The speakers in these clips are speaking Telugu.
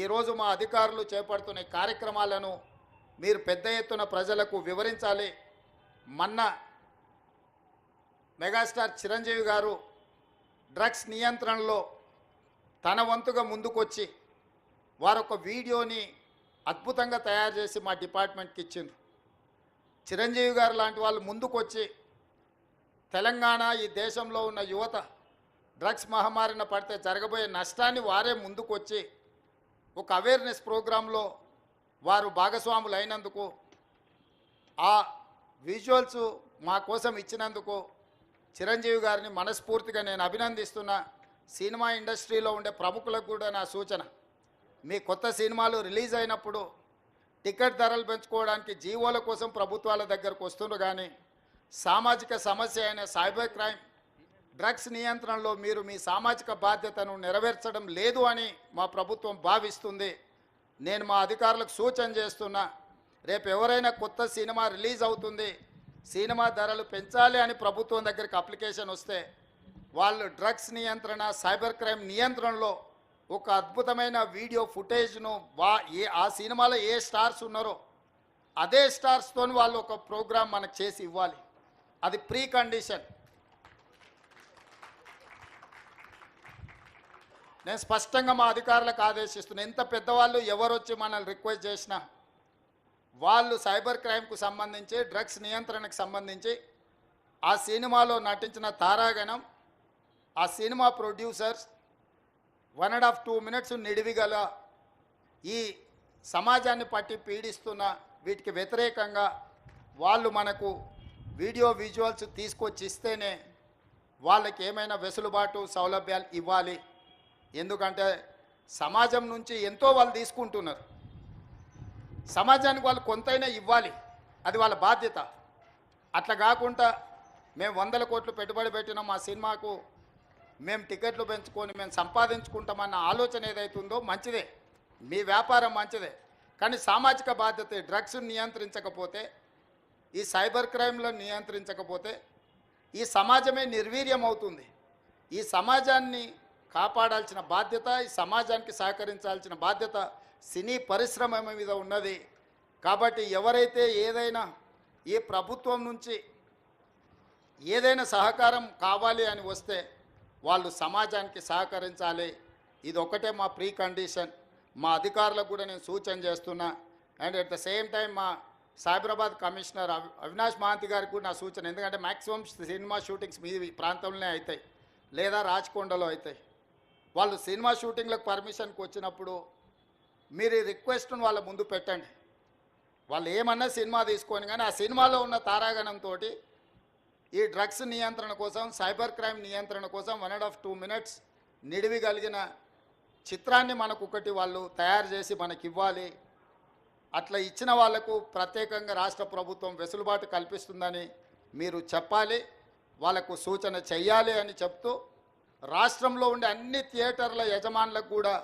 ఈరోజు మా అధికారులు చేపడుతున్న కార్యక్రమాలను మీరు పెద్ద ఎత్తున ప్రజలకు వివరించాలి. మొన్న మెగాస్టార్ చిరంజీవి గారు డ్రగ్స్ నియంత్రణలో తన వంతుగా ముందుకొచ్చి వారొక వీడియోని అద్భుతంగా తయారు చేసి మా డిపార్ట్మెంట్కి ఇచ్చిండ్రు. చిరంజీవి గారు లాంటి వాళ్ళు ముందుకొచ్చి తెలంగాణ ఈ దేశంలో ఉన్న యువత డ్రగ్స్ మహమ్మారిన పడితే జరగబోయే నష్టాన్ని వారే ముందుకొచ్చి ఒక అవేర్నెస్ ప్రోగ్రాంలో వారు భాగస్వాములు అయినందుకు, ఆ విజువల్స్ మా కోసం ఇచ్చినందుకు చిరంజీవి గారిని మనస్ఫూర్తిగా నేను అభినందిస్తున్నా. సినిమా ఇండస్ట్రీలో ఉండే ప్రముఖులకు కూడా నా సూచన, మీ కొత్త సినిమాలు రిలీజ్ అయినప్పుడు టికెట్ ధరలు పెంచుకోవడానికి జీవోల కోసం ప్రభుత్వాల దగ్గరకు వస్తున్నారు, కానీ సామాజిక సమస్య అయిన సైబర్ క్రైమ్ డ్రగ్స్ నియంత్రణలో మీరు మీ సామాజిక బాధ్యతను నెరవేర్చడం లేదు అని మా ప్రభుత్వం భావిస్తుంది. నేను మా అధికారులకు సూచన చేస్తున్నా, రేపు ఎవరైనా కొత్త సినిమా రిలీజ్ అవుతుంది, సినిమా ధరలు పెంచాలి అని ప్రభుత్వం దగ్గరికి అప్లికేషన్ వస్తే వాళ్ళు డ్రగ్స్ నియంత్రణ సైబర్ క్రైమ్ నియంత్రణలో ఒక అద్భుతమైన వీడియో ఫుటేజ్ను ఆ సినిమాలో ఏ స్టార్స్ ఉన్నారో అదే స్టార్స్తో వాళ్ళు ఒక ప్రోగ్రాం మనకు చేసి ఇవ్వాలి. అది ప్రీ కండిషన్. నేను స్పష్టంగా మా అధికారులకు ఆదేశిస్తున్నాను, ఎంత పెద్దవాళ్ళు ఎవరు వచ్చి మనల్ని రిక్వెస్ట్ చేసినా వాళ్ళు సైబర్ క్రైమ్కు సంబంధించి డ్రగ్స్ నియంత్రణకు సంబంధించి ఆ సినిమాలో నటించిన తారాగణం, ఆ సినిమా ప్రొడ్యూసర్స్ 1.5-2 minutes నిడివిగల ఈ సమాజాన్ని పట్టి పీడిస్తున్న వీటికి వ్యతిరేకంగా వాళ్ళు మనకు వీడియో విజువల్స్ తీసుకొచ్చి ఇస్తేనే వాళ్ళకి ఏమైనా వెసులుబాటు సౌలభ్యాలు ఇవ్వాలి. ఎందుకంటే సమాజం నుంచి ఎంతో వాళ్ళు తీసుకుంటున్నారు, సమాజానికి వాళ్ళు కొంతైనా ఇవ్వాలి, అది వాళ్ళ బాధ్యత. అట్లా కాకుండా మేము 100 కోట్లు పెట్టుబడి పెట్టినాం మా సినిమాకు, మేము టికెట్లు పెంచుకొని మేము సంపాదించుకుంటామన్న ఆలోచన ఏదైతుందో మంచిదే, మీ వ్యాపారం మంచిదే, కానీ సామాజిక బాధ్యత డ్రగ్స్ నియంత్రించకపోతే, ఈ సైబర్ క్రైమ్లను నియంత్రించకపోతే ఈ సమాజమే నిర్వీర్యం అవుతుంది. ఈ సమాజాన్ని కాపాడాల్సిన బాధ్యత, ఈ సమాజానికి సహకరించాల్సిన బాధ్యత సినీ పరిశ్రమ మీద ఉన్నది. కాబట్టి ఎవరైతే ఏదైనా ఈ ప్రభుత్వం నుంచి ఏదైనా సహకారం కావాలి అని వస్తే వాళ్ళు సమాజానికి సహకరించాలి. ఇది ఒకటే మా ప్రీ కండిషన్. మా అధికారులకు కూడా నేను సూచన చేస్తున్నా. And at the same time మా సైబరాబాద్ కమిషనర్ అవినాష్ మహాంతి గారికి కూడా నా సూచన, ఎందుకంటే మ్యాక్సిమం సినిమా షూటింగ్స్ మీ ప్రాంతంలోనే అవుతాయి లేదా రాచకొండలో అవుతాయి. వాళ్ళు సినిమా షూటింగ్లకు పర్మిషన్కి వచ్చినప్పుడు మీరు ఈ రిక్వెస్ట్ను వాళ్ళ ముందు పెట్టండి. వాళ్ళు ఏమన్నా సినిమా తీసుకొని, కానీ ఆ సినిమాలో ఉన్న తారాగణంతో ఈ డ్రగ్స్ నియంత్రణ కోసం, సైబర్ క్రైమ్ నియంత్రణ కోసం 1.5-2 minutes నిడివి కలిగిన చిత్రాన్ని మనకు ఒకటి వాళ్ళు తయారు చేసి మనకి ఇవ్వాలి. అట్లా ఇచ్చిన వాళ్లకు ప్రత్యేకంగా రాష్ట్ర ప్రభుత్వం వెసులుబాటు కల్పిస్తుందని మీరు చెప్పాలి, వాళ్ళకు సూచన చెయ్యాలి అని చెప్తూ, రాష్ట్రంలో ఉండే అన్ని థియేటర్ల యజమానులకు కూడా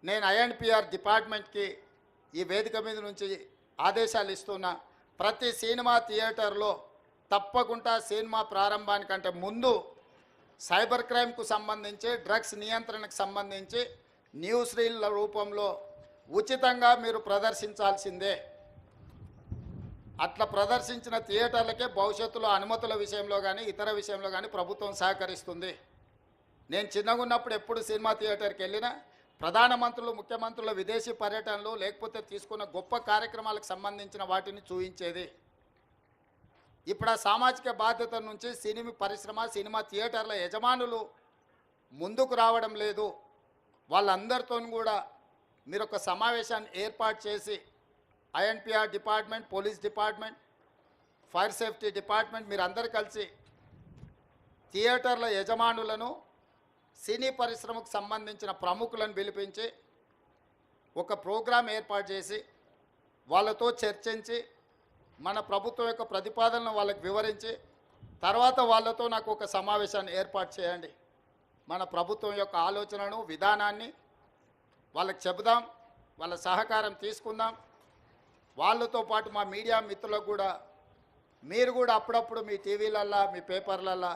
నేను INPR డిపార్ట్మెంట్కి ఈ వేదిక మీద నుంచి ఆదేశాలు ఇస్తున్నా. ప్రతి సినిమా థియేటర్లో తప్పకుండా సినిమా ప్రారంభానికంటే ముందు సైబర్ క్రైమ్కు సంబంధించి, డ్రగ్స్ నియంత్రణకు సంబంధించి న్యూస్ రీల్ల రూపంలో ఉచితంగా మీరు ప్రదర్శించాల్సిందే. అట్లా ప్రదర్శించిన థియేటర్లకే భవిష్యత్తులో అనుమతుల విషయంలో కానీ ఇతర విషయంలో కానీ ప్రభుత్వం సహకరిస్తుంది. నేను చిన్నగా ఉన్నప్పుడు ఎప్పుడు సినిమా థియేటర్కి వెళ్ళినా ప్రధానమంత్రులు, ముఖ్యమంత్రుల విదేశీ పర్యటనలు లేకపోతే తీసుకున్న గొప్ప కార్యక్రమాలకు సంబంధించిన వాటిని చూపించేది. ఇప్పుడు ఆ సామాజిక బాధ్యత నుంచి సినిమా పరిశ్రమ, సినిమా థియేటర్ల యజమానులు ముందుకు రావడం లేదు. వాళ్ళందరితో కూడా మీరు ఒక సమావేశాన్ని ఏర్పాటు చేసి INPR department, police department, fire safety department మీరు అందరు కలిసి థియేటర్ల యజమానులను, సినీ పరిశ్రమకు సంబంధించిన ప్రముఖులను పిలిపించి ఒక ప్రోగ్రాం ఏర్పాటు చేసి వాళ్ళతో చర్చించి మన ప్రభుత్వం యొక్క ప్రతిపాదనను వాళ్ళకి వివరించి తర్వాత వాళ్ళతో నాకు ఒక సమావేశాన్ని ఏర్పాటు చేయండి. మన ప్రభుత్వం యొక్క ఆలోచనను, విధానాన్ని వాళ్ళకి చెబుదాం, వాళ్ళ సహకారం తీసుకుందాం. వాళ్ళతో పాటు మా మీడియా మిత్రులకు కూడా మీరు కూడా అప్పుడప్పుడు మీ టీవీలల్లో, మీ పేపర్లల్లో